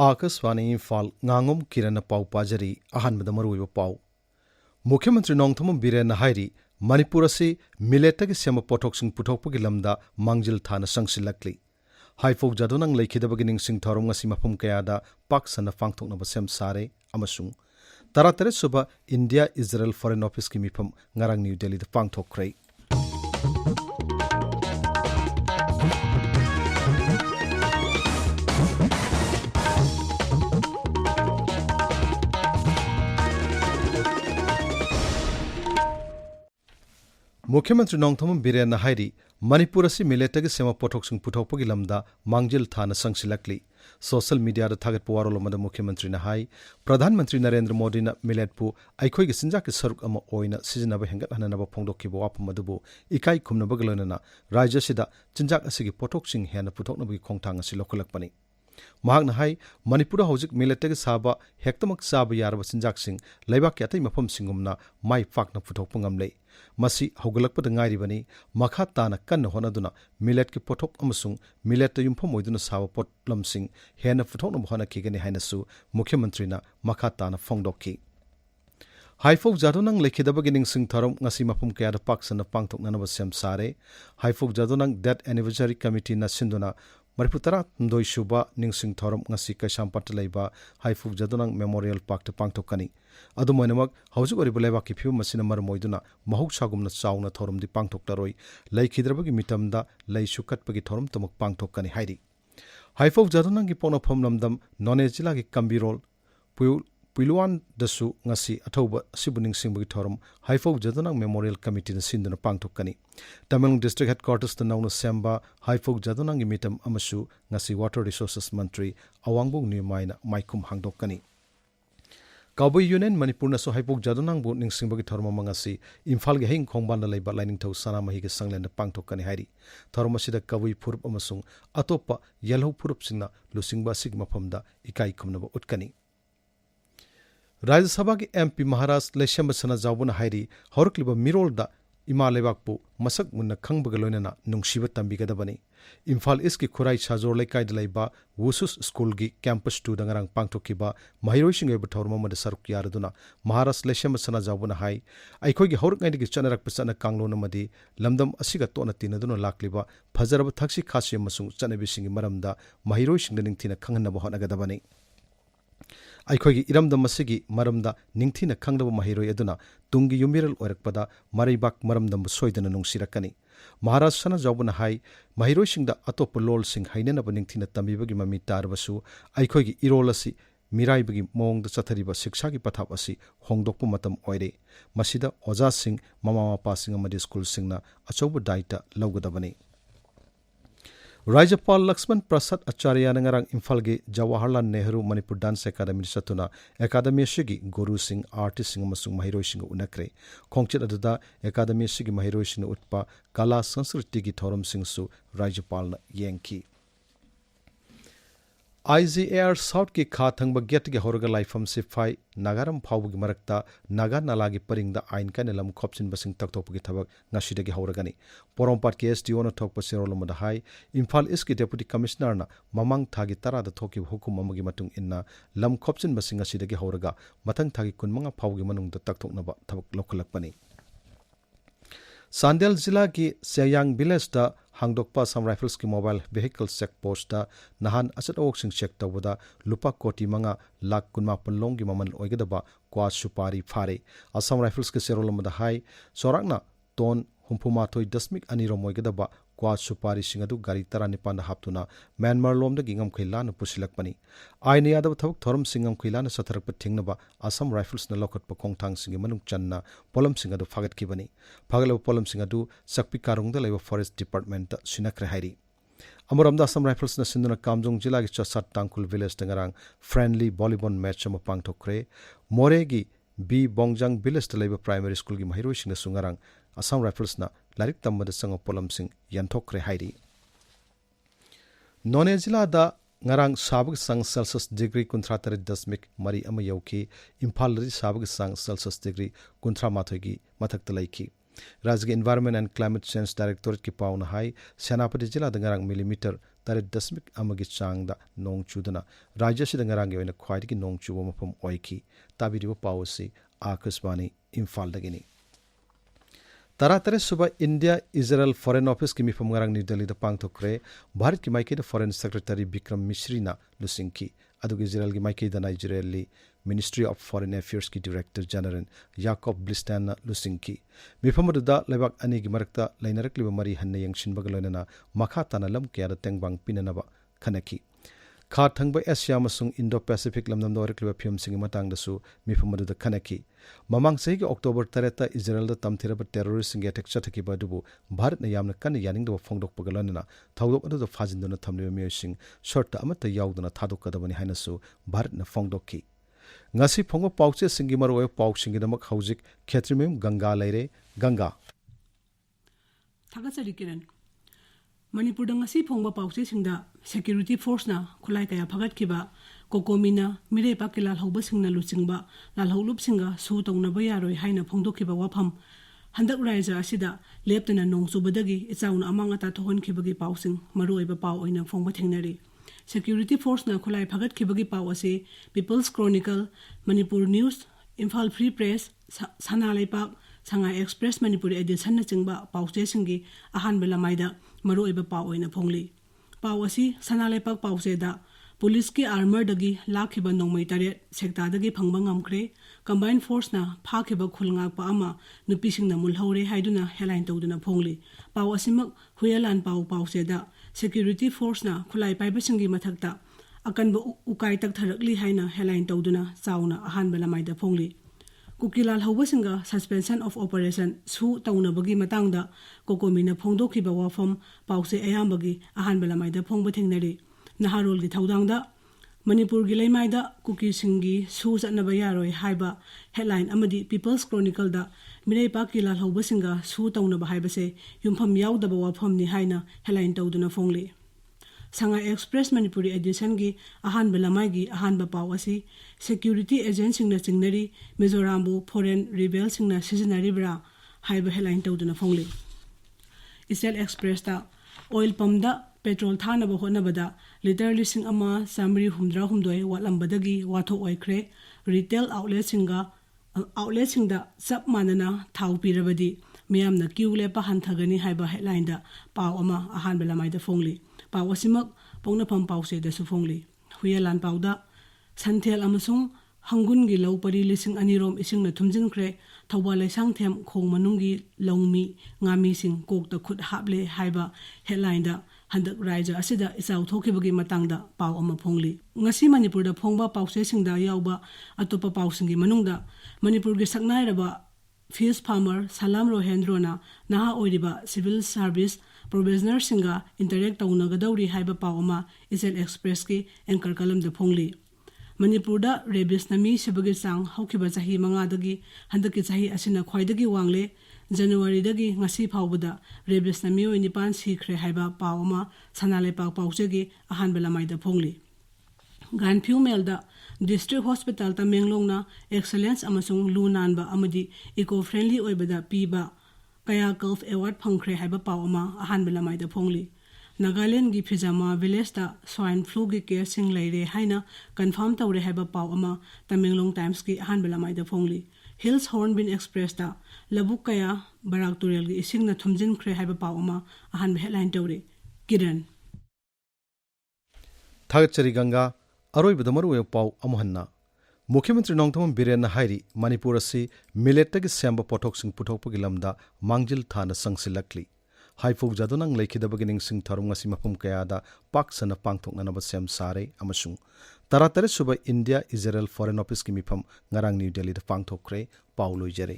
Akashvani Imphal Ngangom Kiran Pau Pajari Ahanbada Maruiba Pau Mukhyamantri Nongthamam Biren Hairi Manipur asi milletagi sema pothok puthokpagi lamda mangjil thana sangsilakli haifok jadonang lekhidabagi ningsing thorom ngasi mafum kayada paksana pangthoknaba sem sare amasung taratare suba India Israel Foreign Office ki mifam ngarang New Delhi da pangthokkrei Mukhyamantri Nongthamam Biren Hairi Manipur asi milletagi sema pothok puthokpagi lamda mangjil thana sangsilakli social media da thagat puwarolomada Mukhyamantri na hai Pradhan Mantri Narendra Modi na millet pu aikhoi gi sinjak ki saruk ama oina sijinaba hengat hananaba phongdokkibo apamadubu ikai khumnabagalona rajya sida chinjak asigi pothok sing hena puthoknabagi khongthang asi lokalakpani Mahagna hai Manipur hojik milletagi saba hektamak saba yaraba sinjak sing laibak yatai mafam singumna mai fakna puthokpa ngamlei Masi hogalakpada ngairibani makha tana kanna honaduna millet ki pothok amasung millet ta yumpham oiduna sawa potlamsing hena puthokna hona kigani hainasu Mukhyamantri na makha tana phongdokki Haifok jadonang lekhidabagi ningsing thorom ngasi mafum kaya da paksana pangthoknanaba sem sare Haifok jadonang death anniversary committee na sinduna Mariputara Ndoi Shuba Ningsing Thorom ngasi Kaisampata leiba Haifuk Jadonang Memorial Park ta pangthokani adumoinamak haujuk oriba leba ki phiu masina marmoiduna mahoksagumna chauna thorom di pangthoktaroi leikhidrabagi mitamda leisu katpagi thorom tamak pangthokani hairi Haifok Jadonang gi pona phomlamdam None jila gi Kambirol Puiluan dasu ngasi athoba sibuning singbagi thorom Haifok Jadonang Memorial Committee na sinduna pangthokani Tamil District Headquarters ta nauna semba Haifok Jadonang gi mitam amasu ngasi Water Resources Mantri Awangbong Nimaina maikum hangdokani Kauboi Union Manipur na so Haifok Jadonang bu ningsingbagi thorma mangasi Imphal gi heng khongban la leiba lining thau sana mahi gi sanglen da pangthokani hairi thorma sida Kauboi phurup amasung atopa yellow phurup singna lusingba sigma phamda ikai khumnaba utkani Rajya Sabha ki MP Maharaj Leshamba Sana Jawbuna Hairi Horkliba Mirol da Ima Lebakpu Masak Munna Khangbaga loinana Nungshiba Tambigadabani Imphal East ki Khurai Chazor Lekai Dalaiba Wusus School gi Campus 2 dangarang pangthokiba Mahiroi Singeba Thorma Mada Saruk Yaraduna Maharaj Leshamba Sana Jawbuna Hai Aikhoi gi Hork ngai gi Chanarak Pasana Kanglona Madi Lamdam Asiga Tona Tinaduna Lakliba Phajaraba Thaksi Khasi Masung Chanabi Singi Maramda Mahiroi Singda Ningthina Khanghanaba Honagadabani Aikhoi iramdam masigi maramda ningthina khanglaba mahiroi aduna tungi yumiral oirakpada maraibak maramdam soidana nungsirakani Maharashtra jawbuna hai mahiroi singda atop lol sing hainanaba ningthina tambibagi mami tarbasu aikhoi irol asi miraibagi mongda chathariba shiksha gi pathap asi hongdokpu matam oire masida oja sing mama mapa sing amadi school singna achobu daita lawgadabani Rajapal Lakshman Prasad Acharya nangarang Imphal gi Jawaharlal Nehru Manipur Dance Academy satuna Academy shigi Guru Singh Artist Singh amasung mahiroi sing unakre khongchit aduda Academy shigi mahiroi sing utpa kala sanskriti gi thorom sing su Rajapal na yengki IGAR South ki khathangba get gi horga laifam sifai nagaram phawgi marakta naga nalagi paringda ain ka nelam khopsin basing taktopgi thabak ngasidagi horagani porompat ki SDO na thokpa serolomada hai Imphal East ki Deputy Commissioner na mamang thagi tara da thoki hukum amagi matung inna lam khopsin basing ngasidagi horaga mathang thagi kunmanga phawgi manung da taktoknaba thabak lokalakpani Sandel Zilla ki Seyang Village da Hangdokpa Assam Rifles ki mobile vehicle check post da nahan asat awok sing check tawada lupa koti manga lak kunma palong gi maman oigadaba kwa supari phare Assam Rifles ki serolomada hai sorakna ton humpuma thoi dasmik aniro moigadaba kwa supari singadu gari tara nipan da haptuna Myanmar lomda gingam khailana pusilakpani aina yadab thawk thorom singam khailana satharakpa thingnaba Assam Rifles na lokatpa khongthang singi manung channa polam singadu phagat kibani phagalaba polam singadu sakpi karungda laiba forest department ta sinakre hairi amuramda Assam Rifles na sinduna Kamjong jila gi Chasat Tangkul village dangarang friendly volleyball match ma pangthokre more gi B Bongjang village ta laiba primary school gi mahiroi singna sungarang Assam Rifles na larik tambada sanga polam sing yanthokre hairi None jila da ngarang sabag sang Celsius degree kunthra dasmik mari ama yauki Imphal ri sabag sang Celsius degree kunthra mathogi mathakta laiki Rajgi Environment and Climate Change Directorate ki pauna hai Senapati jila da ngarang millimeter 8.1 चांगदा नोंग चुदना राज्य सिदा ngarang yoina khwaidagi nong chuba mafam oiki tabiriba pawasi Akashvani Imphal दगिनी तरातरे सुबह India Israel foreign office की मिफम ngarang new Delhi द पांगथोक्रे भारत की माइके the foreign secretary Vikram मिश्री ना लुसिंकी अदुग इजराइल की माइके द नाइजीरियाली मिनिस्ट्री ऑफ फॉरेन अफेयर्स की डायरेक्टर जनरल याकॉब ब्लिस्टन ना लुसिंकी मिफम द लेबाक अनी की मरकता लाइनरकलिबा मरी हन्ने यंगशिनबग लोइनना मखा ताना लम केया तेंगबांग पिननबा खनकी खा थंगबा एशिया मसुंग इंडो पैसिफिक लमनम दौरकलिबा फिल्म सिंग मतंगदसु मिफम द खनकी ममांग सही के अक्टोबर 13 इजराइल द तमथिरब टेररिस्ट सिंग अटैक चथकिबा दुबु भारत न यामना कन यानिंगदब फोंगदोकपग लोइनना थौदोक अदु फाजिनदुना थमलिबा मियोसिंग शॉर्ट अमत यावदना थादोकदबनि हाइनसु भारत न फोंगदोककी ngasi phongba pauche singi maroi pau singi damak hauzik Khetrimayum Ganga leire Ganga Thagasari Kiran Manipur da ngasi phongba pauche singda security force na khulai kaya phagat kiba kokomina mire pa kilal hauba singna lucingba lal haulup singa su tongna ba yaroi haina phongdokkiba wafam handak raija asida leptana nong subadagi ichauna amanga ta thohon khibagi pausing maroi ba pau oina phongba thengnari Security Force na khulai phagat khibagi paw ase People's Chronicle, Manipur News, Imphal Free Press, Sanalai Park, Shanghai Express Manipur edition na chingba pawche singi ahan bela maida maru eba paw oina phongli. Paw ase Sanalai Park pawche da police ki armor dagi lakhiba nongmai tare sekta dagi phangba ngamkre combined force na phakhiba khulngak pa ama nupi singna mulhaure haiduna headline tawduna phongli. Paw asimak huyalan pawche da Security Force na khulai paiba singi mathakta akanba ukai tak tharakli haina headline tawduna chauna ahan bela maida phongli kukilal hauba singa suspension of operation su tawna bagi matangda kokomina phongdokhiba wafam pause ayambagi ahan bela maida phongba thengnari naharol gi thaudangda Manipur gi leimaida kuki singi su jatnaba yaroi haiba headline amadi People's Chronicle da mirei pa kilal hauba singa su tawnaba haibase yumpham yaudaba wafam ni haina headline tawduna phongli Shanghai Express Manipuri edition gi ahan belamai gi ahan ba pawasi security agent singna chingnari Mizorambu foreign rebel singna seasonary bra haiba headline tawduna phongli Israel Express ta oil pump da petrol thanaba honabada liter lising ama samri humdra humdoi walambadagi watho oikre retail outlet singda sab manana thau pirabadi miyamna queue lepa hanthagani haiba headline da paw ama ahan belamai da phongli paw asimak pongna pham pawse da su phongli huyalan pawda santhel amasung hangun gi lopari lising anirom isingna thumjinkhre thawba laisang them khong manungi longmi ngami sing kokta khut hable haiba headline da handak raija asida isau thokibagi matangda paw ama phongli ngasi Manipur da phongba pawse singda yauba atopa pawsingi manungda Manipur gi saknai raba fish farmer Salam Rohendrona naha oiriba civil service probationer singa interact tawnagadawri haiba paw ama Israel Express ki anchor kalam da phongli Manipur da rabies nami sibagi sang haukiba chahi manga dagi handaki chahi asina khwaidagi wangle January dagi ngasi phawbada rabies nami oi nipan sikhre haiba paw ama Sanalai Park pawchegi ahan bela maida phongli Grand Female da District Hospital ta Menglongna Excellence amasung lu nanba amadi eco friendly oibada piba kaya Gulf Award phangkhre haiba paw ama ahan bela maida phongli Nagaland gi Phijama village ta swine flu gi care sing leire haina confirm tawre haiba paw ama Tamenglong Times ki ahan bela maida phongli Hills Hornbill Express ta labuk kaya barak turel gi isingna thumjin khre haiba paw ama ahan headline tawre Kiran Thagachari Ganga aroi badamaru paw amohanna मुख्यमंत्री नोंगथम villain हाइरी Manipur असि millet तक सेंब पोथोक सिंग पुथोकपगि lambda मांगजिल थाना संगसिलक्ली हाइफोक जादोनांग लेखिदबगि निंगसिंग थारुंग असि मफम कयादा पाकसना पांगथोकनब same सारे अमसुंग तरातरे सुबह India Israel foreign office की मिफम ngarang new Delhi the पांगथोकरे पाउलोइजरे